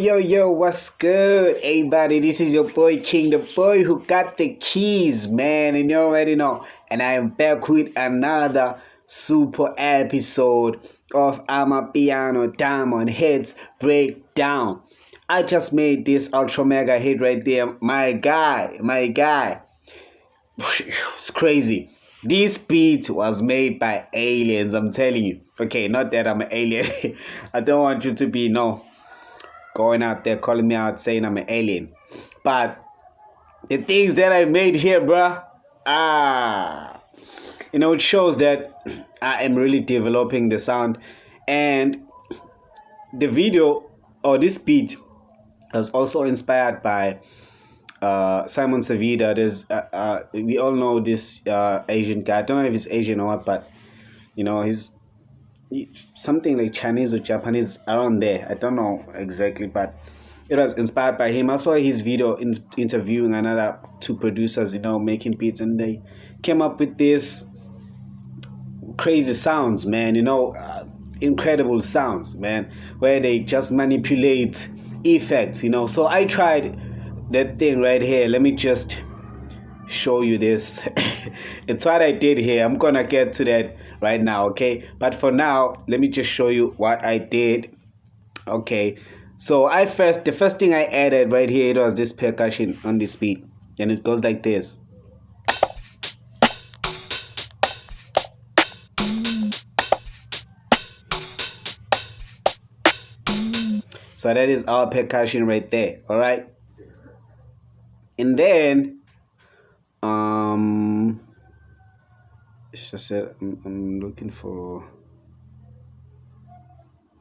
Yo, what's good, everybody? This is your boy King, the boy who got the keys, man, and you already know. And I am back with another super episode of AMAPIANO Diamond Heads Breakdown. I just made this ultra mega hit right there, my guy. It's crazy. This beat was made by aliens, I'm telling you. Okay, not that I'm an alien. I don't want you to be going out there calling me out saying I'm an alien. But the things that I made here, bruh, it shows that I am really developing the sound. And the video or this beat was also inspired by Simon Savida. We all know this Asian guy. I don't know if he's Asian or what, but he's something like Chinese or Japanese around there. I don't know exactly, but it was inspired by him. I saw his video interviewing another two producers, making beats, and they came up with this crazy sounds, man. Incredible sounds, man, where they just manipulate effects. So I tried that thing right here. Let me just show you this. It's what I did here. I'm gonna get to that right now, okay? But for now, let me just show you what I did. Okay, so the first thing I added right here, it was this percussion on this beat, and it goes like this. So that is our percussion right there. All right, and then it's just that I'm looking for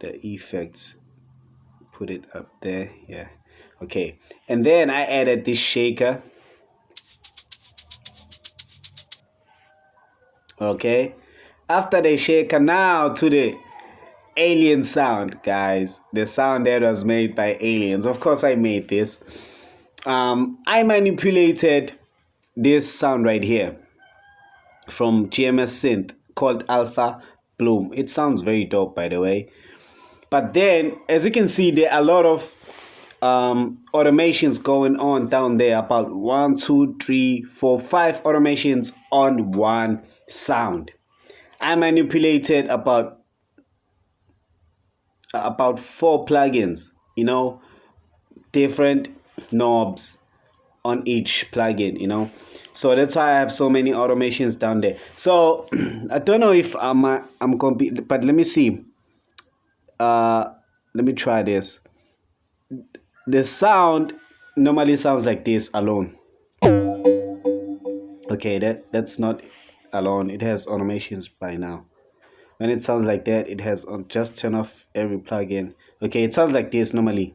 the effects. Put it up there, yeah. Okay, and then I added this shaker. Okay, after the shaker, now to the alien sound, guys. The sound that was made by aliens. Of course I made this. I manipulated this sound right here from GMS synth called Alpha Bloom. It sounds very dope, by the way. But then, as you can see, there are a lot of automations going on down there. About 1, 2, 3, 4, 5 automations on one sound. I manipulated about 4 plugins, different knobs on each plugin, so that's why I have so many automations down there. So I don't know if I'm complete, but let me see. Let me try this. The sound normally sounds like this alone. Okay, that's not alone. It has automations by now. When it sounds like that, it has just turn off every plugin. Okay, it sounds like this normally.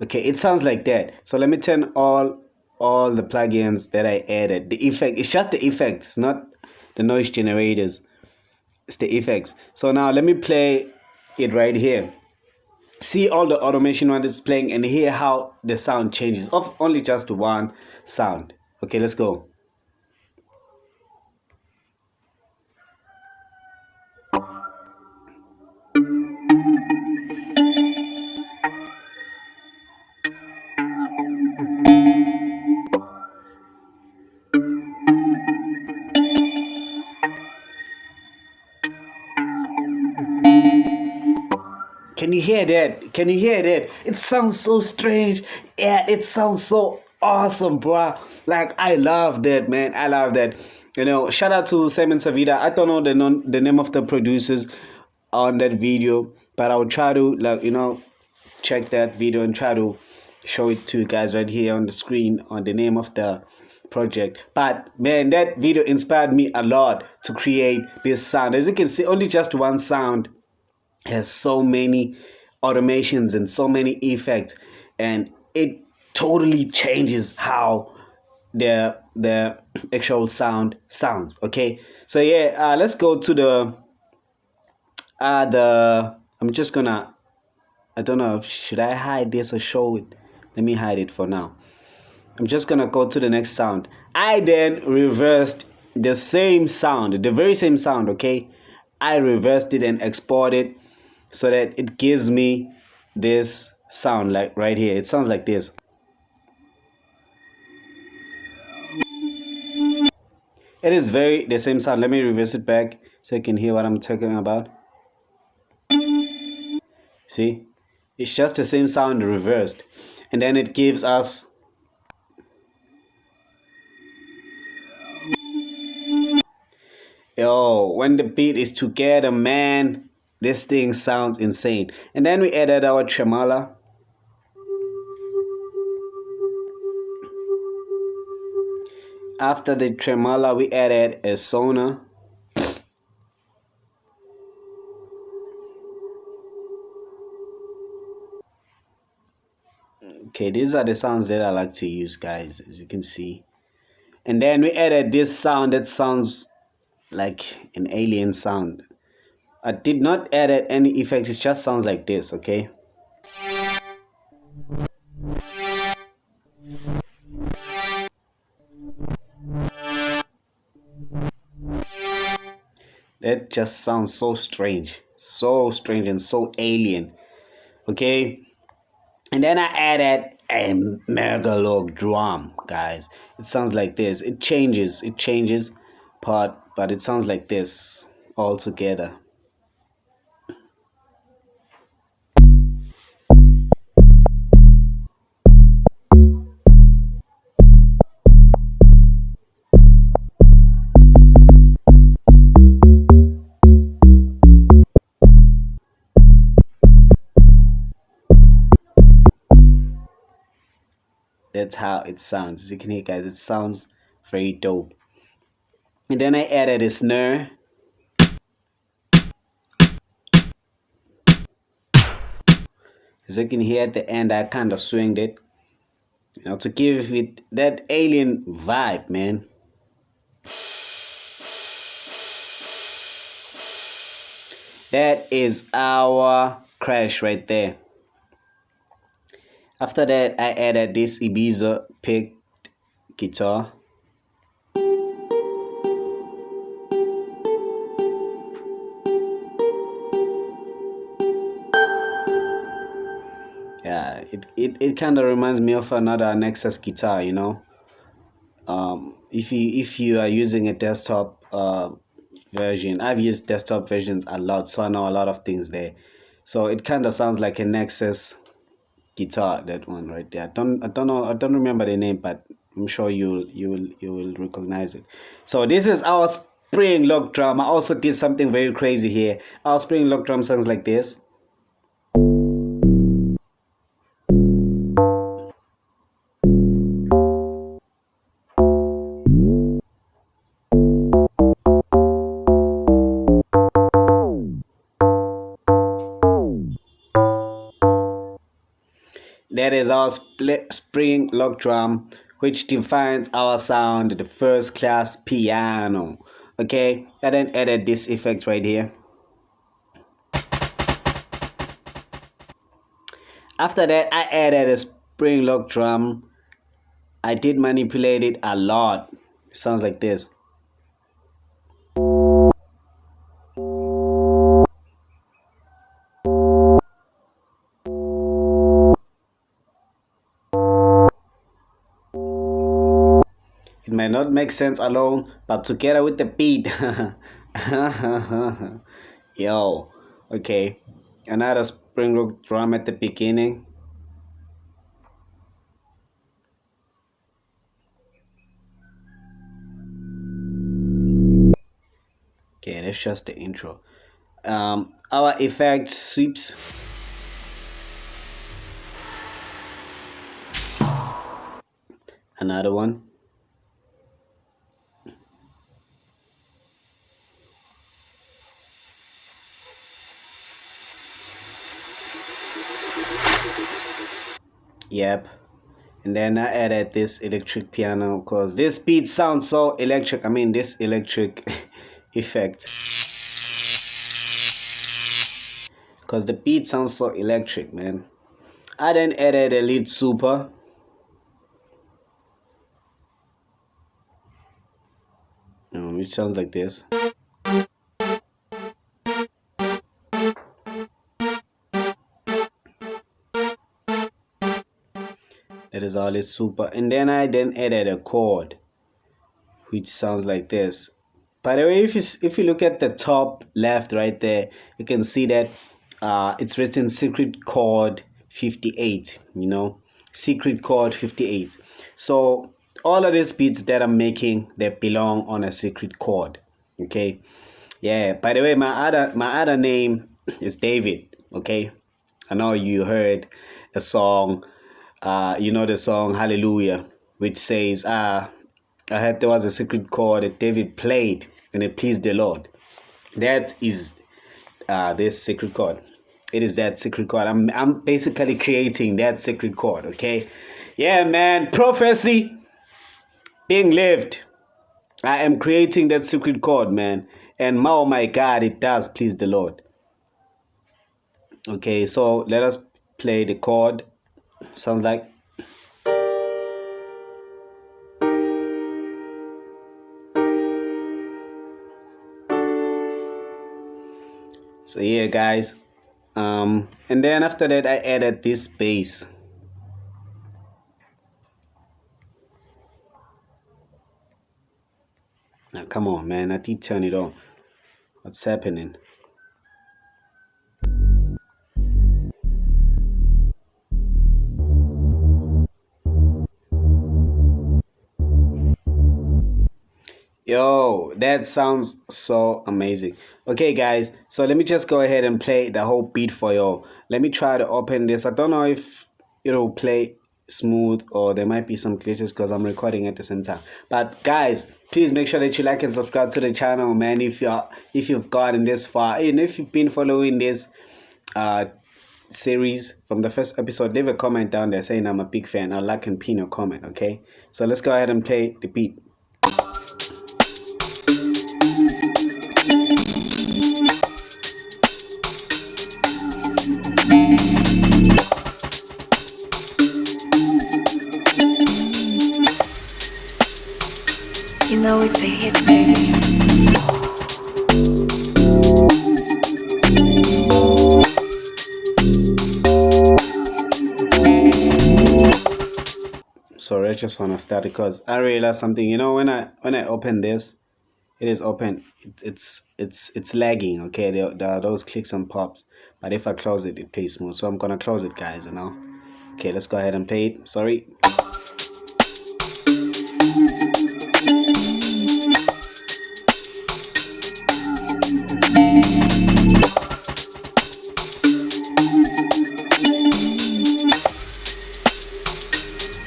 Okay, it sounds like that. So let me turn all the plugins that I added. The effect, it's just the effects, it's not the noise generators. It's the effects. So now let me play it right here. See all the automation when it's playing and hear how the sound changes of only just one sound. Okay, let's go. Can you hear that? Can you hear that? It sounds so strange. Yeah, it sounds so awesome, bro. Like, I love that, man. I love that. Shout out to Simon Savida. I don't know the name of the producers on that video, but I will try to check that video and try to show it to you guys right here on the screen on the name of the project. But man, that video inspired me a lot to create this sound. As you can see, only just one sound has so many automations and so many effects, and it totally changes how the actual sound sounds. Okay, so yeah, let's go to the I'm just gonna I don't know if should I hide this or show it. Let me hide it for now. I'm just gonna go to the next sound. I then reversed the same sound, the very same sound, okay? I reversed it and exported so that it gives me this sound like right here. It sounds like this. It is very the same sound. Let me reverse it back so you can hear what I'm talking about. See? It's just the same sound reversed. And then it gives us yo, when the beat is together, man, this thing sounds insane. And then we added our tremolo. After the tremolo, we added a sona. Okay, these are the sounds that I like to use, guys, as you can see. And then we added this sound that sounds like an alien sound. I did not add any effects, it just sounds like this, okay? That just sounds so strange and so alien, okay? And then I added a megalog drum, guys. It sounds like this. It changes part, but it sounds like this all together. That's how it sounds. As you can hear, guys, it sounds very dope. And then I added a snare. As you can hear at the end, I kind of swinged it, you know, to give it that alien vibe, man. That is our crash right there. After that, I added this Ibiza picked guitar. Yeah, it kind of reminds me of another Nexus guitar, you know. If you are using a desktop version, I've used desktop versions a lot, so I know a lot of things there. So it kind of sounds like a Nexus guitar, that one right there. I don't remember the name, but I'm sure you will recognize it. So this is our spring lock drum. I also did something very crazy here. Our spring lock drum sounds like this. That is our spring lock drum, which defines our sound, the first class piano. Okay, I then added this effect right here. After that, I added a spring lock drum. I did manipulate it a lot. It sounds like this. It might not make sense alone, but together with the beat. Yo, okay. Another spring lock drum at the beginning. Okay, that's just the intro. Our effect sweeps. Another one. Yep. And then I added this electric piano because this beat sounds so electric. I mean, this electric effect. because the beat sounds so electric, man. I then added a lead super. Which sounds like this. That is all is super. And then I then added a chord, which sounds like this. By the way, if you look at the top left right there, you can see that it's written secret chord 58. Secret chord 58. So all of these beats that I'm making, they belong on a secret chord. Okay. Yeah. By the way, my other name is David. Okay. I know you heard a song. The song Hallelujah, which says, I heard there was a secret chord that David played and it pleased the Lord. That is this secret chord. It is that secret chord. I'm basically creating that secret chord, okay? Yeah, man. Prophecy being lived. I am creating that secret chord, man. And oh my God, it does please the Lord. Okay, so let us play the chord. Sounds like. So yeah, guys. And then after that, I added this bass. Now, come on, man. I did turn it on. What's happening? Yo, that sounds so amazing. Okay, guys, so let me just go ahead and play the whole beat for you. Let me try to open this. I don't know if it'll play smooth or there might be some glitches because I'm recording at the same time. But guys, please make sure that you like and subscribe to the channel, man. If you've gotten this far and if you've been following this series from the first episode, leave a comment down there saying I'm a big fan. I'll like and pin your comment. Okay, so let's go ahead and play the beat. You know it's a hit, baby. Sorry, I just want to start because I realized something. When I open this, it is open. It's lagging. Okay, there are those clicks and pops. But if I close it, it plays smooth. So I'm gonna close it, guys. Okay, let's go ahead and play it. Sorry.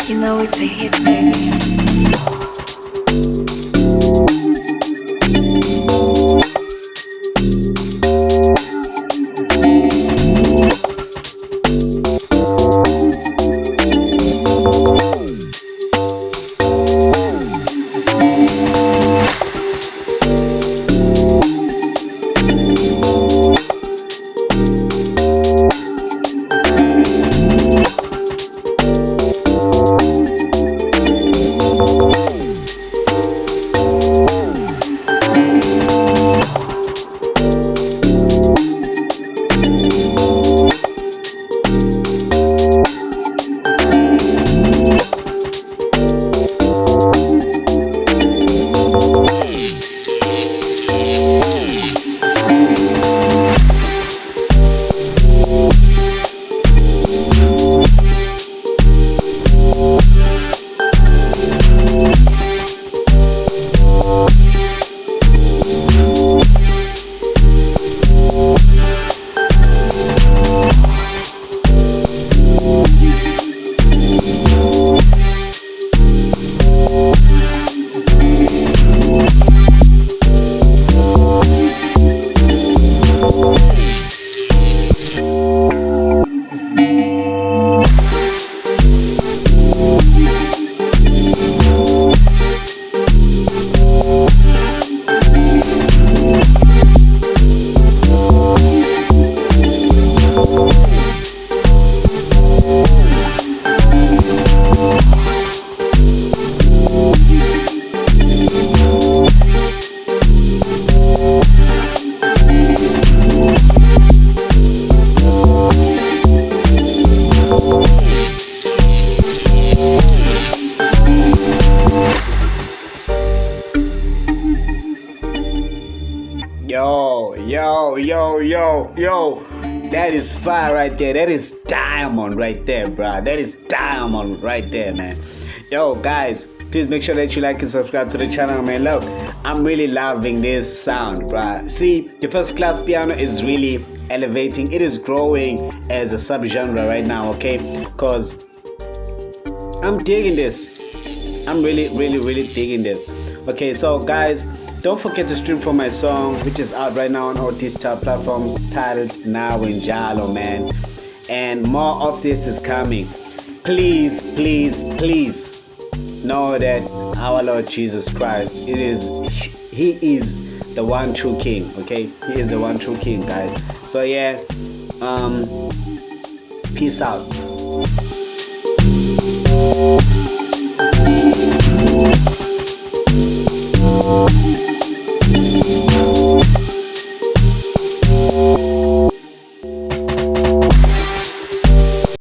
You know it's a hit, baby. yo. That is fire right there. That is diamond right there, bro. That is diamond right there, man. Yo, guys, please make sure that you like and subscribe to the channel, man. Look, I'm really loving this sound, bro. See, the first class piano is really elevating. It is growing as a subgenre right now, okay? Because I'm digging this. I'm really digging this. Okay, so guys, don't forget to stream for my song, which is out right now on all digital platforms, titled Now in Jalo, man. And more of this is coming. Please know that our Lord Jesus Christ, He is the one true King. Okay, He is the one true King, guys. So yeah, peace out.